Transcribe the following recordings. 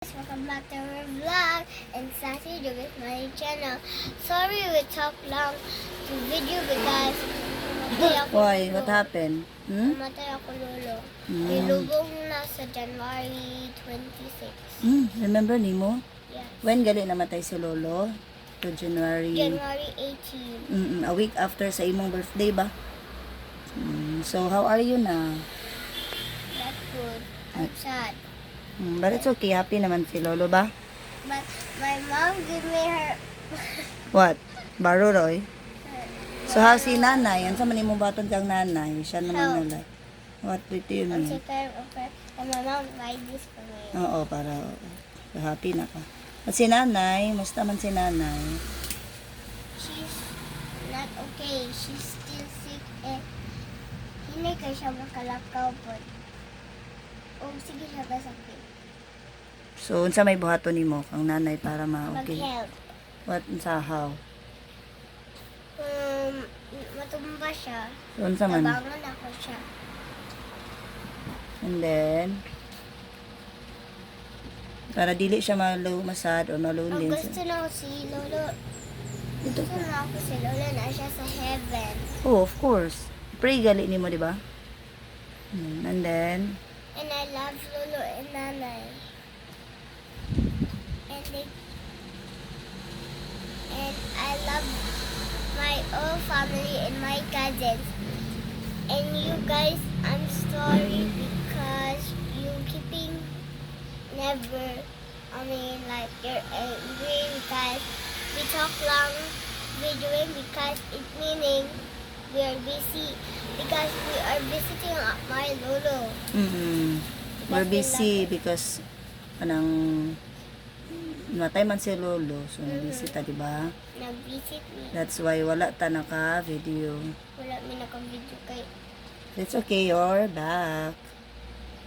Welcome back to our vlog and Saturday with my channel. Sorry we talk long to video because namatay ako. Why? lolo. What happened? Namatay ako lolo. Nilubong na sa January 26. Remember nimo? Yes. When gali namatay si Lolo? To January. January 18. A week after sa imong birthday ba? So how are you na? That's good. I'm sad. But it's okay. Happy naman si Lolo ba? But my mom gave me her What? Baro Roy? So how si nanay? Yan sa manimong baton kang nanay. Siya naman Help. nalay. What do you I'm mean? take care of her. And my mom buy this for me. Oo, para happy na ka. At si nanay, musta man si nanay? She's not okay. She's still sick and hindi ka siya makalakaw po. O sige siya kasakit. So unsa may buhaton nimo kang nanay para ma-okay? Mag-help. What unsa how? Matumba siya. So unsa man? Nabangon ako siya. And then, para dili siya masad o Ang malunlin. gusto na ako si Lolo. Dito. Gusto na ako si Lolo na siya sa heaven. Oh, of course. Pray gali nimo, di ba? And then, And I love Lolo and Nanay. And I love my whole family and my cousins. And you guys, I'm sorry because you keeping never, like you're angry because we talk long videoing because it meaning we are busy because we are visiting my Lolo. we're busy because anang matay man si Lolo. So, nabisita, di ba? Nag-visit me. That's why wala ta naka-video. Wala may naka-video kay It's okay, you're back.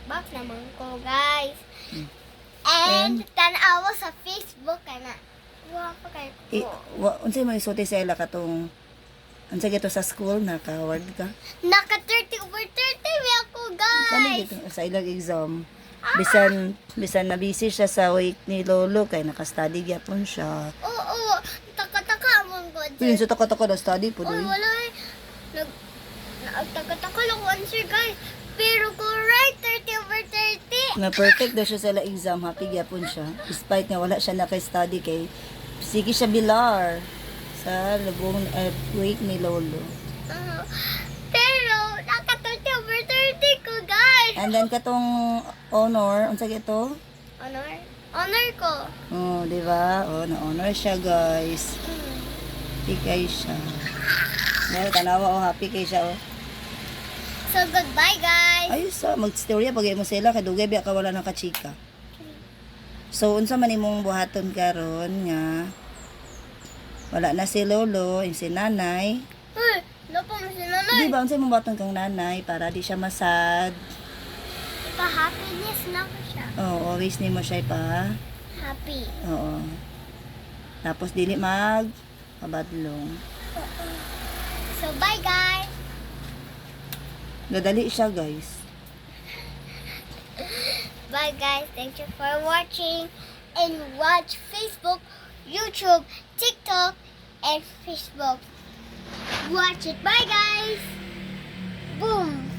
back naman ko, guys. And tanawa sa Facebook ka na. Wa pa kayo ko. Unsay mo isulti sa ila katong unsa gito sa school naka-award ka? Naka 30 over 30 may ako, Saan guys. gito sa ilang exam? Bisan na busy siya sa week ni Lolo kay naka-study gyapon siya. Oo, taka-taka mo ko. Yun sa taka-taka na study po Oy, doy. wala eh. Taka-taka lang ko answer, guys. Pero ko right 30 over 30. Na perfect daw siya sa ilang exam, happy gyapon siya. Despite nga wala siya naka-study kay sige siya bilar sa lubong week ni Lolo. Pero naka 30 over 30 ko, guys. And then katong honor, unsa gito? Honor? Honor ko. Oh, di ba? Oh, na-honor siya, guys. Happy kay siya. Ngayon, tanawa, oh, happy kay siya, oh. So, goodbye, guys. Ayos, mag-storya, pag mo sila, kadugay, biya ka wala nakachika. So, unsa man imong buhaton karon nga, wala na si Lolo, yung si nanay. Uy, lupa mo si nanay. Di ba, unsa imong buhaton kang nanay, para di siya masad. Pa-happiness na ko siya. Oo, always ni mo siya pa. Happy. Oo. Tapos, dili kabadlong. So, bye, guys. Gadali siya, guys. Bye, guys. Thank you for watching. And watch Facebook, YouTube, TikTok, and Facebook. Watch it. Bye, guys. Boom.